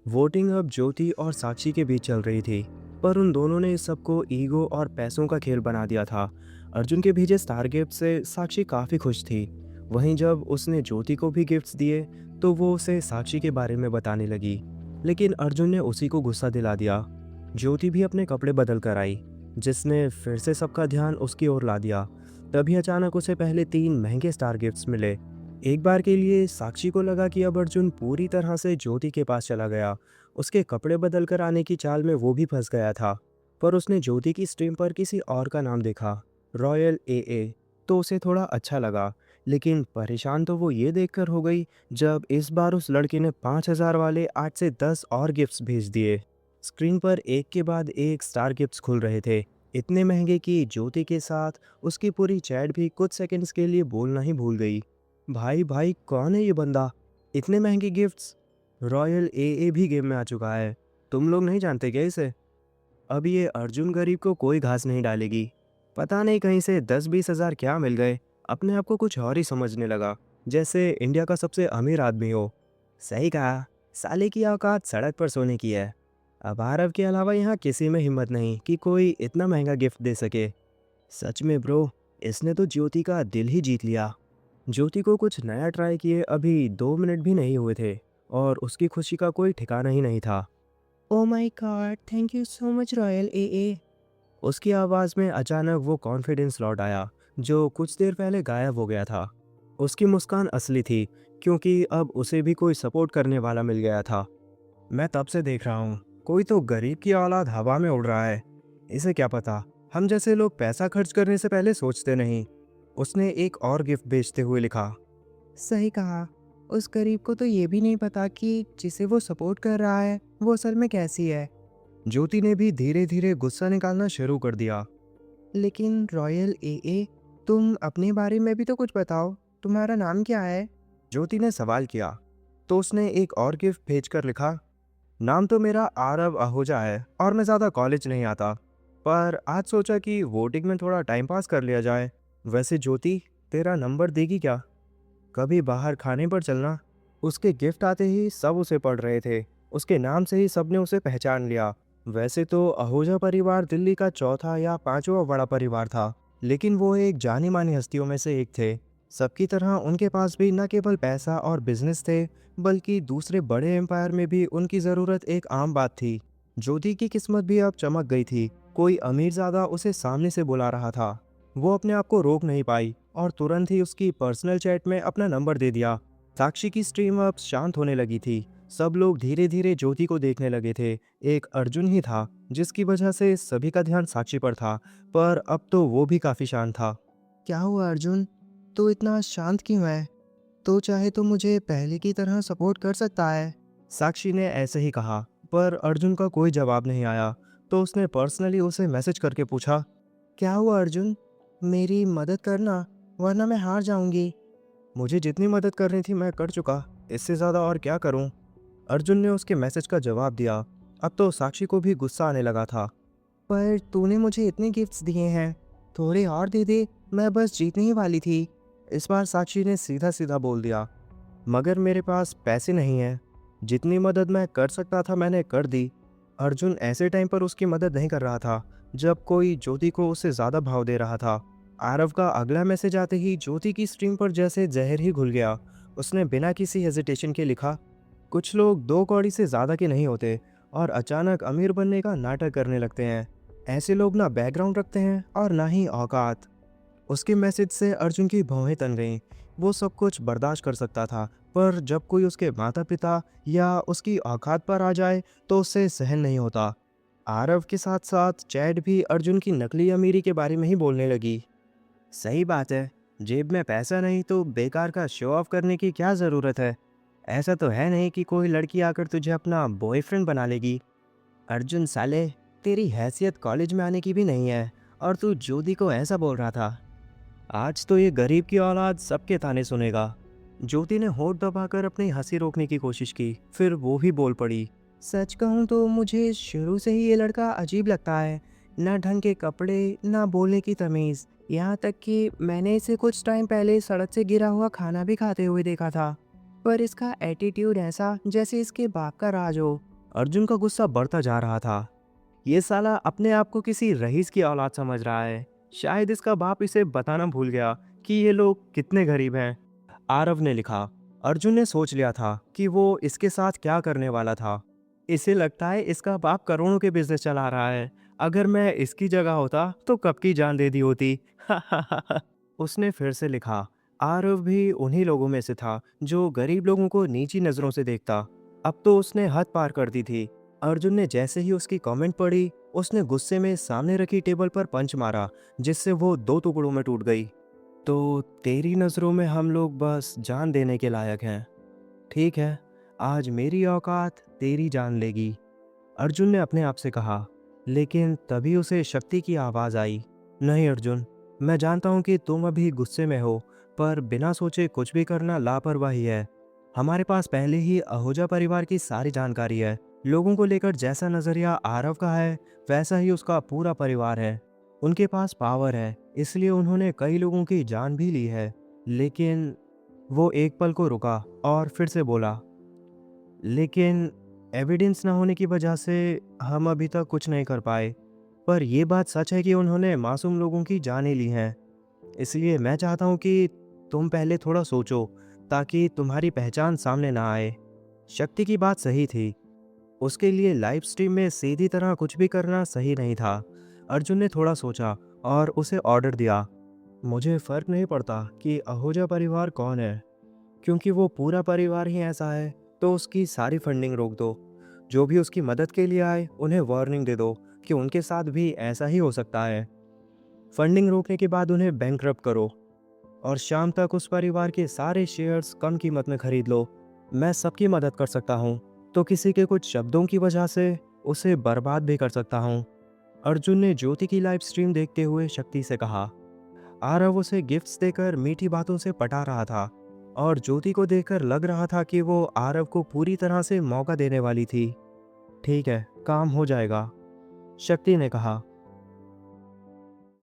Voting अब ज्योति और साक्षी के बीच चल रही थी, पर उन दोनों ने इस सबको ईगो और पैसों का खेल बना दिया था। अर्जुन के भेजे स्टार गिफ्ट से साक्षी काफ़ी खुश थी। वहीं जब उसने ज्योति को भी गिफ्ट्स दिए, तो वो उसे साक्षी के बारे में बताने लगी, लेकिन अर्जुन ने उसी को गुस्सा दिला दिया। ज्योति भी अपने कपड़े बदल कर आई, जिसने फिर से सबका ध्यान उसकी ओर ला दिया। तभी अचानक उसे पहले 3 महंगे स्टार गिफ्ट्स मिले। एक बार के लिए साक्षी को लगा कि अब अर्जुन पूरी तरह से ज्योति के पास चला गया। उसके कपड़े बदल कर आने की चाल में वो भी फंस गया था। पर उसने ज्योति की स्ट्रीम पर किसी और का नाम देखा, रॉयल एए। तो उसे थोड़ा अच्छा लगा, लेकिन परेशान तो वो ये देखकर हो गई जब इस बार उस लड़के ने 5,000 वाले 8 से 10 और गिफ्ट्स भेज दिए। स्क्रीन पर एक के बाद एक स्टार गिफ्ट्स खुल रहे थे, इतने महंगे कि ज्योति के साथ उसकी पूरी चैट भी कुछ सेकंड्स के लिए बोलना ही भूल गई। भाई भाई, कौन है ये बंदा? इतने महंगे गिफ्ट्स! रॉयल एए भी गेम में आ चुका है। तुम लोग नहीं जानते क्या इसे? अब ये अर्जुन गरीब को कोई घास नहीं डालेगी। पता नहीं कहीं से 10-20 हज़ार क्या मिल गए। अपने आप को कुछ और ही समझने लगा, जैसे इंडिया का सबसे अमीर आदमी हो। सही कहा, साले की औकात सड़क पर सोने की है। अब आरव के अलावा यहाँ किसी में हिम्मत नहीं कि कोई इतना महंगा गिफ्ट दे सके। सच में ब्रो, इसने तो ज्योति का दिल ही जीत लिया। ज्योति को कुछ नया ट्राई किए अभी 2 मिनट भी नहीं हुए थे, और उसकी खुशी का कोई ठिकाना ही नहीं था। Oh my God, thank you so much royal एए। उसकी आवाज़ में अचानक वो कॉन्फिडेंस लौट आया, जो कुछ देर पहले गायब हो गया था। उसकी मुस्कान असली थी, क्योंकि अब उसे भी कोई सपोर्ट करने वाला मिल गया था। मैं तब से देख रहा हूँ, कोई तो गरीब की औलाद हवा में उड़ रहा है। इसे क्या पता, हम जैसे लोग पैसा खर्च करने से पहले सोचते नहीं। उसने एक और गिफ्ट बेचते हुए लिखा। सही कहा, उस गरीब को तो ये भी नहीं पता कि जिसे वो सपोर्ट कर रहा है वो असल में कैसी है। ज्योति ने भी धीरे धीरे गुस्सा निकालना शुरू कर दिया। लेकिन रॉयल एए, तुम अपने बारे में भी तो कुछ बताओ। तुम्हारा नाम क्या है? ज्योति ने सवाल किया, तो उसने एक और गिफ्ट भेजकर लिखा। नाम तो मेरा आरव आहूजा है और मैं ज़्यादा कॉलेज नहीं आता, पर आज सोचा कि वोटिंग में थोड़ा टाइम पास कर लिया जाए। वैसे ज्योति, तेरा नंबर देगी क्या? कभी बाहर खाने पर चलना। उसके गिफ्ट आते ही सब उसे पढ़ रहे थे। उसके नाम से ही सबने उसे पहचान लिया। वैसे तो आहूजा परिवार दिल्ली का चौथा या पांचवा बड़ा परिवार था, लेकिन वो एक जानी मानी हस्तियों में से एक थे। सबकी तरह उनके पास भी न केवल पैसा और बिजनेस थे, बल्कि दूसरे बड़े एम्पायर में भी उनकी ज़रूरत एक आम बात थी। ज्योति की किस्मत भी अब चमक गई थी। कोई अमीरजादा उसे सामने से बुला रहा था। वो अपने आप को रोक नहीं पाई और तुरंत ही उसकी पर्सनल चैट में अपना नंबर दे दिया। साक्षी की स्ट्रीम अब शांत होने लगी थी। सब लोग धीरे धीरे ज्योति को देखने लगे थे। एक अर्जुन ही था जिसकी वजह से सभी का ध्यान साक्षी पर था, पर अब तो वो भी काफी शांत था। क्या हुआ अर्जुन, तू इतना शांत क्यों है? तो चाहे तो मुझे पहले की तरह सपोर्ट कर सकता है। साक्षी ने ऐसे ही कहा, पर अर्जुन का कोई जवाब नहीं आया। तो उसने पर्सनली उसे मैसेज करके पूछा, क्या हुआ अर्जुन, मेरी मदद करना, वरना मैं हार जाऊंगी। मुझे जितनी मदद करनी थी मैं कर चुका, इससे ज़्यादा और क्या करूं? अर्जुन ने उसके मैसेज का जवाब दिया। अब तो साक्षी को भी गुस्सा आने लगा था। पर तूने मुझे इतने गिफ्ट्स दिए हैं, थोड़े और दे दे, मैं बस जीतने ही वाली थी। इस बार साक्षी ने सीधा सीधा बोल दिया, मगर मेरे पास पैसे नहीं हैं। जितनी मदद मैं कर सकता था मैंने कर दी। अर्जुन ऐसे टाइम पर उसकी मदद नहीं कर रहा था जब कोई ज्योति को उससे ज़्यादा भाव दे रहा था। आरव का अगला मैसेज आते ही ज्योति की स्ट्रीम पर जैसे जहर ही घुल गया। उसने बिना किसी हेजिटेशन के लिखा, कुछ लोग 2 कौड़ी से ज़्यादा के नहीं होते और अचानक अमीर बनने का नाटक करने लगते हैं। ऐसे लोग ना बैकग्राउंड रखते हैं और ना ही औकात। उसके मैसेज से अर्जुन की भौहें तन गईं। वो सब कुछ बर्दाश्त कर सकता था, पर जब कोई उसके माता पिता या उसकी औकात पर आ जाए तो उससे सहन नहीं होता। आरव के साथ साथ चैट भी अर्जुन की नकली अमीरी के बारे में ही बोलने लगी। सही बात है, जेब में पैसा नहीं तो बेकार का शो ऑफ करने की क्या ज़रूरत है? ऐसा तो है नहीं कि कोई लड़की आकर तुझे अपना बॉयफ्रेंड बना लेगी। अर्जुन साले, तेरी हैसियत कॉलेज में आने की भी नहीं है और तू ज्योति को ऐसा बोल रहा था। आज तो ये गरीब की औलाद सबके ताने सुनेगा। ज्योति ने होठ दबाकर अपनी हंसी रोकने की कोशिश की, फिर वो भी बोल पड़ी। सच कहूँ तो मुझे शुरू से ही ये लड़का अजीब लगता है। ना ढंग के कपड़े, ना बोलने की तमीज़। यहाँ तक कि मैंने इसे कुछ टाइम पहले सड़क से गिरा हुआ खाना भी खाते हुए देखा था। पर इसका एटीट्यूड ऐसा जैसे इसके बाप का राज हो। अर्जुन का गुस्सा बढ़ता जा रहा था। ये साला अपने आप को किसी रईस की औलाद समझ रहा है। शायद इसका बाप इसे बताना भूल गया कि ये लोग कितने गरीब हैं। आरव ने लिखा। अर्जुन ने सोच लिया था कि वो इसके साथ क्या करने वाला था। इसे लगता है इसका बाप करोड़ों के बिजनेस चला रहा है। अगर मैं इसकी जगह होता तो कब की जान दे दी होती। उसने फिर से लिखा। आरव भी उन्हीं लोगों में से था जो गरीब लोगों को नीची नज़रों से देखता। अब तो उसने हद पार कर दी थी। अर्जुन ने जैसे ही उसकी कमेंट पढ़ी, उसने गुस्से में सामने रखी टेबल पर पंच मारा, जिससे वो दो टुकड़ों में टूट गई। तो तेरी नज़रों में हम लोग बस जान देने के लायक हैं। ठीक है, आज मेरी औकात तेरी जान लेगी। अर्जुन ने अपने आप से कहा। लेकिन तभी उसे शक्ति की आवाज़ आई। नहीं अर्जुन, मैं जानता हूँ कि तुम अभी गुस्से में हो, पर बिना सोचे कुछ भी करना लापरवाही है। हमारे पास पहले ही आहूजा परिवार की सारी जानकारी है। लोगों को लेकर जैसा नज़रिया आरव का है, वैसा ही उसका पूरा परिवार है। उनके पास पावर है, इसलिए उन्होंने कई लोगों की जान भी ली है। लेकिन वो एक पल को रुका और फिर से बोला, लेकिन एविडेंस ना होने की वजह से हम अभी तक कुछ नहीं कर पाए। पर यह बात सच है कि उन्होंने मासूम लोगों की जानें ली हैं। इसलिए मैं चाहता हूँ कि तुम पहले थोड़ा सोचो, ताकि तुम्हारी पहचान सामने ना आए। शक्ति की बात सही थी। उसके लिए लाइव स्ट्रीम में सीधी तरह कुछ भी करना सही नहीं था। अर्जुन ने थोड़ा सोचा और उसे ऑर्डर दिया। मुझे फ़र्क नहीं पड़ता कि आहूजा परिवार कौन है, क्योंकि वो पूरा परिवार ही ऐसा है। तो उसकी सारी फंडिंग रोक दो। जो भी उसकी मदद के लिए आए उन्हें वार्निंग दे दो कि उनके साथ भी ऐसा ही हो सकता है। फंडिंग रोकने के बाद उन्हें बैंकरप्ट करो और शाम तक उस परिवार के सारे शेयर्स कम कीमत में खरीद लो। मैं सबकी मदद कर सकता हूँ, तो किसी के कुछ शब्दों की वजह से उसे बर्बाद भी कर सकता हूँ। अर्जुन ने ज्योति की लाइव स्ट्रीम देखते हुए शक्ति से कहा। आरव उसे गिफ्ट्स देकर मीठी बातों से पटा रहा था और ज्योति को देखकर लग रहा था कि वो आरव को पूरी तरह से मौका देने वाली थी। ठीक है, काम हो जाएगा, शक्ति ने कहा।